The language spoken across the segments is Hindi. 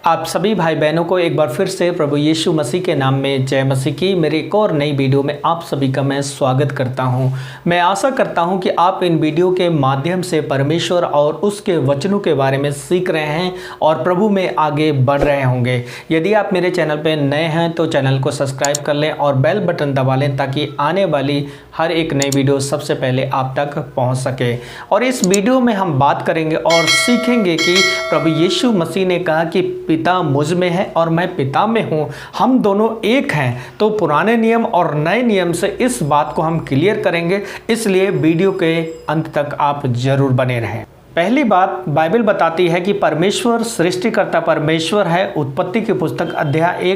आप सभी भाई बहनों को एक बार फिर से प्रभु यीशु मसीह के नाम में जय मसीह की मेरी एक और नई वीडियो में आप सभी का मैं स्वागत करता हूं। मैं आशा करता हूं कि आप इन वीडियो के माध्यम से परमेश्वर और उसके वचनों के बारे में सीख रहे हैं और प्रभु में आगे बढ़ रहे होंगे। यदि आप मेरे चैनल पर नए हैं तो चैनल को सब्सक्राइब कर लें और बेल बटन दबा लें ताकि आने वाली हर एक नई वीडियो सबसे पहले आप तक पहुँच सके। और इस वीडियो में हम बात करेंगे और सीखेंगे कि प्रभु यीशु मसीह ने कहा कि पिता मुझ में है और मैं पिता में हूँ, हम दोनों एक हैं। तो पुराने नियम और नए नियम से इस बात को हम क्लियर करेंगे, इसलिए वीडियो के अंत तक आप जरूर बने रहें। पहली बात बाइबल बताती है कि परमेश्वर सृष्टिकर्ता परमेश्वर है। उत्पत्ति की पुस्तक अध्याय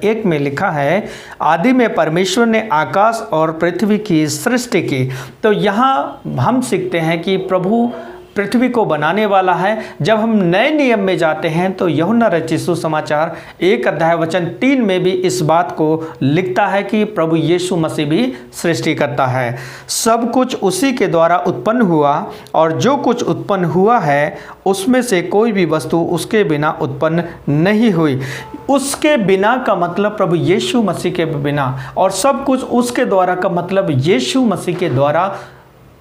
1 में लिखा है, आदि में परमेश्वर ने आकाश और पृथ्वी की सृष्टि की। तो यहाँ हम सीखते हैं कि प्रभु पृथ्वी को बनाने वाला है। जब हम नए नियम में जाते हैं तो यूहन्ना रचित सुसमाचार 1:3 में भी इस बात को लिखता है कि प्रभु यीशु मसीह भी सृष्टि करता है। सब कुछ उसी के द्वारा उत्पन्न हुआ और जो कुछ उत्पन्न हुआ है उसमें से कोई भी वस्तु उसके बिना उत्पन्न नहीं हुई। उसके बिना का मतलब प्रभु यीशु मसीह के बिना, और सब कुछ उसके द्वारा का मतलब यीशु मसीह के द्वारा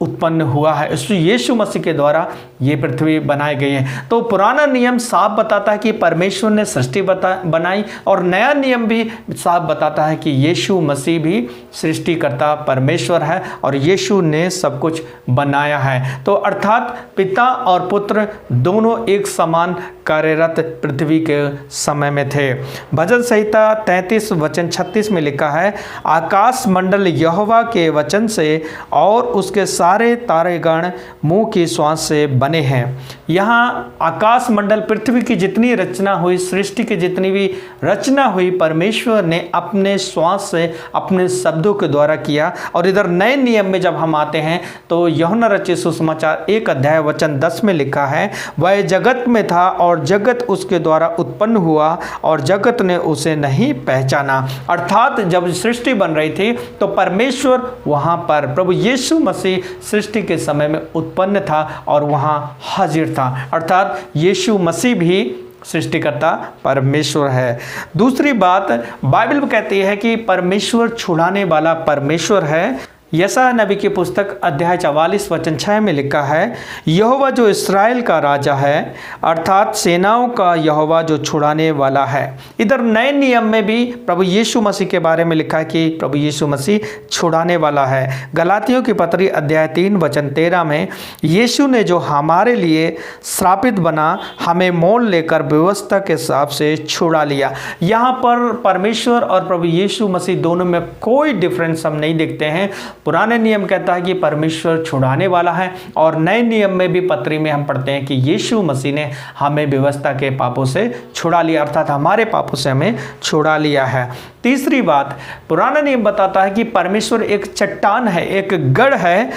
उत्पन्न हुआ है। इसलिए यीशु मसीह के द्वारा ये पृथ्वी बनाई गई है। तो पुराना नियम साफ बताता है कि परमेश्वर ने सृष्टि बनाई, और नया नियम भी साफ बताता है कि यीशु मसीह भी सृष्टिकर्ता परमेश्वर है और यीशु ने सब कुछ बनाया है। तो अर्थात पिता और पुत्र दोनों एक समान कार्यरत पृथ्वी के समय में थे। भजन संहिता 33:36 में लिखा है, आकाश मंडल यहोवा के वचन से और उसके सारे तारेगण मुंह की श्वास से बने हैं। यहाँ आकाश मंडल पृथ्वी की जितनी रचना हुई, सृष्टि की जितनी भी रचना हुई, परमेश्वर ने अपने श्वास से अपने शब्दों के द्वारा किया। और इधर नए नियम में जब हम आते हैं तो यूहन्ना रचित सुसमाचार 1:10 में लिखा है, वह जगत में था और जगत उसके द्वारा उत्पन्न हुआ और जगत ने उसे नहीं पहचाना। अर्थात जब सृष्टि बन रही थी तो परमेश्वर वहां पर प्रभु यीशु मसीह सृष्टि के समय में उत्पन्न था और वहां हाजिर था। अर्थात यीशु मसीह भी सृष्टिकर्ता परमेश्वर है। दूसरी बात बाइबल कहती है कि परमेश्वर छुड़ाने वाला परमेश्वर है। यशायाह नबी की पुस्तक अध्याय 44:6 में लिखा है, यहोवा जो इस्राएल का राजा है, अर्थात सेनाओं का यहोवा जो छुड़ाने वाला है। इधर नए नियम में भी प्रभु यीशु मसीह के बारे में लिखा है कि प्रभु यीशु मसीह छुड़ाने वाला है। गलातियों की पत्री अध्याय 3:13 में, यीशु ने जो हमारे लिए श्रापित बना हमें मोल लेकर व्यवस्था के हिसाब से छुड़ा लिया। यहाँ पर परमेश्वर और प्रभु यीशु मसीह दोनों में कोई डिफरेंस हम नहीं देखते हैं। पुराने नियम कहता है कि परमेश्वर छुड़ाने वाला है, और नए नियम में भी पत्री में हम पढ़ते हैं कि यीशु मसीह ने हमें व्यवस्था के पापों से छुड़ा लिया, अर्थात हमारे पापों से हमें छुड़ा लिया है। तीसरी बात, पुराना नियम बताता है कि परमेश्वर एक चट्टान है, एक गढ़ है।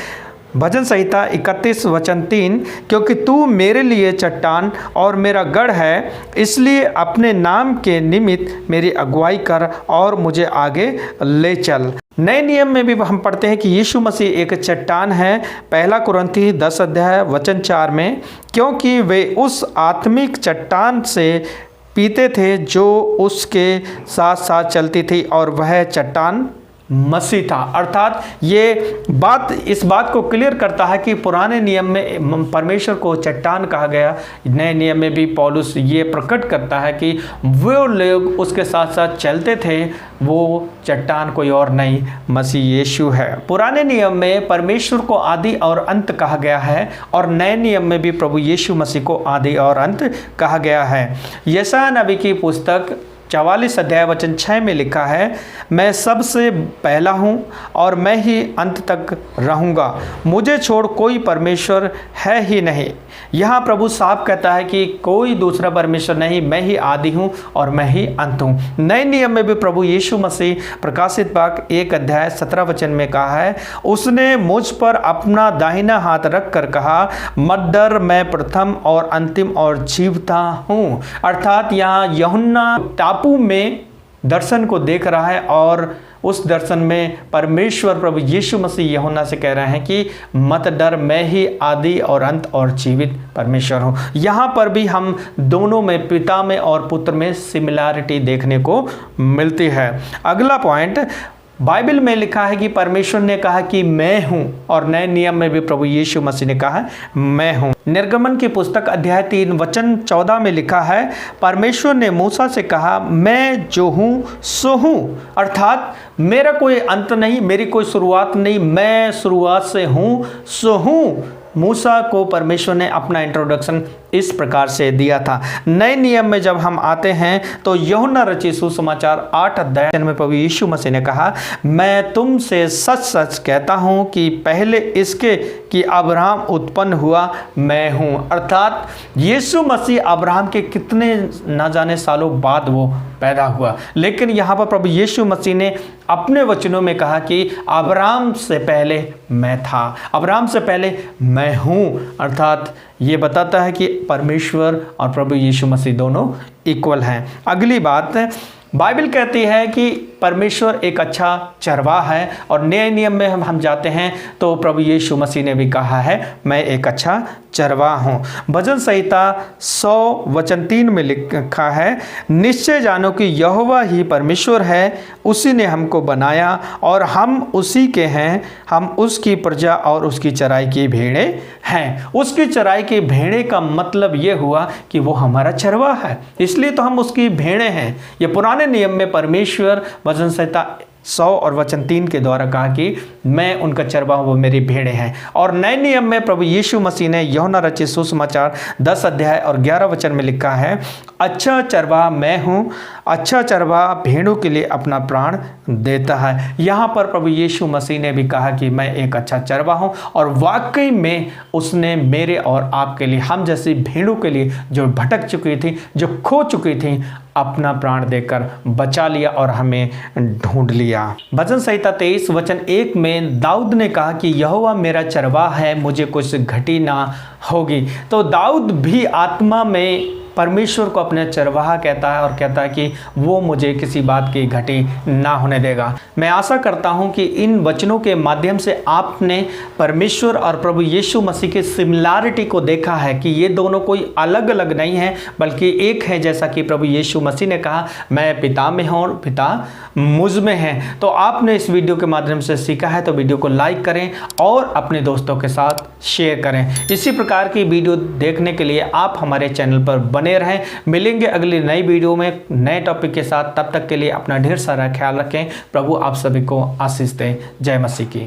भजन संहिता 31:3, क्योंकि तू मेरे लिए चट्टान और मेरा गढ़ है, इसलिए अपने नाम के निमित्त मेरी अगुवाई कर और मुझे आगे ले चल। नए नियम में भी हम पढ़ते हैं कि यीशु मसीह एक चट्टान है। 1 कुरिन्थी 10:4 में, क्योंकि वे उस आत्मिक चट्टान से पीते थे जो उसके साथ साथ चलती थी, और वह चट्टान मसीह था। अर्थात ये बात इस बात को क्लियर करता है कि पुराने नियम में परमेश्वर को चट्टान कहा गया, नए नियम में भी पौलुस ये प्रकट करता है कि वो लोग उसके साथ साथ चलते थे, वो चट्टान कोई और नहीं, मसीह यीशु है। पुराने नियम में परमेश्वर को आदि और अंत कहा गया है, और नए नियम में भी प्रभु यीशु मसीह को आदि और अंत कहा गया है। यशायाह नबी की पुस्तक 44:6 में लिखा है, मैं सबसे पहला हूँ और मैं ही अंत तक रहूँगा, मुझे छोड़ कोई परमेश्वर है ही नहीं। यहाँ प्रभु साफ कहता है कि कोई दूसरा परमेश्वर नहीं, मैं ही आदि हूँ और मैं ही अंत हूँ। नए नियम में भी प्रभु यीशु मसीह प्रकाशित वाक्य 1:17 में कहा है, उसने मुझ पर अपना दाहिना हाथ रख कर कहा, मत डर, मैं प्रथम और अंतिम और जीवता हूँ। अर्थात यहाँ यूहन्ना टापू में दर्शन को देख रहा है और उस दर्शन में परमेश्वर प्रभु यीशु मसीह यूहन्ना से कह रहे हैं कि मत डर, मैं ही आदि और अंत और जीवित परमेश्वर हूँ। यहाँ पर भी हम दोनों में, पिता में और पुत्र में सिमिलैरिटी देखने को मिलती है। अगला पॉइंट, बाइबल में लिखा है कि परमेश्वर ने कहा कि मैं हूं, और नए नियम में भी प्रभु यीशु मसीह ने कहा मैं हूं। निर्गमन की पुस्तक अध्याय 3 वचन 14 में लिखा है, परमेश्वर ने मूसा से कहा मैं जो हूं सो हूं, अर्थात मेरा कोई अंत नहीं, मेरी कोई शुरुआत नहीं, मैं शुरुआत से हूं सो हूं। मूसा को परमेश्वर ने अपना इंट्रोडक्शन इस प्रकार से दिया था। नए नियम में जब हम आते हैं तो यूहन्ना रचित सुसमाचार 8 अध्याय में प्रभु यीशु मसीह ने कहा मैं तुमसे सच सच कहता हूं कि पहले इसके कि अब्राहम उत्पन्न हुआ मैं हूं, अर्थात यीशु मसीह अब्राहम के कितने ना जाने सालों बाद वो पैदा हुआ, लेकिन यहाँ पर प्रभु यीशु मसीह ने अपने वचनों में कहा कि अब्राहम से पहले मैं था, अब्राहम से पहले मैं हूं, अर्थात ये बताता है कि परमेश्वर और प्रभु यीशु मसीह दोनों इक्वल हैं। अगली बात, बाइबल कहती है कि परमेश्वर एक अच्छा चरवाहा है, और नए नियम में हम जाते हैं तो प्रभु यीशु मसीह ने भी कहा है मैं एक अच्छा चरवाहा हूँ। भजन संहिता 100 वचन 3 में लिखा है, निश्चय जानो कि यहोवा ही परमेश्वर है, उसी ने हमको बनाया और हम उसी के हैं, हम उसकी प्रजा और उसकी चराई की भेड़ें हैं। उसकी चराई की भेड़ें का मतलब ये हुआ कि वो हमारा चरवाहा है, इसलिए तो हम उसकी भेड़ें हैं। ये पुराने नियम में परमेश्वर भजन संहिता 100 और वचन 3 के द्वारा कहा कि मैं उनका चरवाहा, वो मेरी भेड़ें हैं। और नए नियम में प्रभु यीशु मसीह ने यूहन्ना रचित सुसमाचार 10 अध्याय और 11 वचन में लिखा है, अच्छा चरवाहा मैं हूँ, अच्छा चरवाहा भेड़ों के लिए अपना प्राण देता है। यहाँ पर प्रभु यीशु मसीह ने भी कहा कि मैं एक अच्छा चरवाहा हूँ, और वाकई में उसने मेरे और आपके लिए, हम जैसी भेड़ों के लिए जो भटक चुकी थी, जो खो चुकी थी, अपना प्राण देकर बचा लिया और हमें ढूंढ लिया। भजन संहिता 23 वचन 1 में दाऊद ने कहा कि यहोवा मेरा चरवाहा है, मुझे कुछ घटी ना होगी। तो दाऊद भी आत्मा में परमेश्वर को अपने चरवाहा कहता है, और कहता है कि वो मुझे किसी बात की घटी ना होने देगा। मैं आशा करता हूं कि इन वचनों के माध्यम से आपने परमेश्वर और प्रभु यीशु मसीह की सिमिलैरिटी को देखा है कि ये दोनों कोई अलग अलग नहीं है, बल्कि एक है। जैसा कि प्रभु यीशु मसीह ने कहा मैं पिता में हूँ और पिता मुझ में है। तो आपने इस वीडियो के माध्यम से सीखा है तो वीडियो को लाइक करें और अपने दोस्तों के साथ शेयर करें। इसी प्रकार की वीडियो देखने के लिए आप हमारे चैनल पर बने रहें। मिलेंगे अगली नई वीडियो में नए टॉपिक के साथ। तब तक के लिए अपना ढेर सारा ख्याल रखें। प्रभु आप सभी को आशीष दें। जय मसीह की।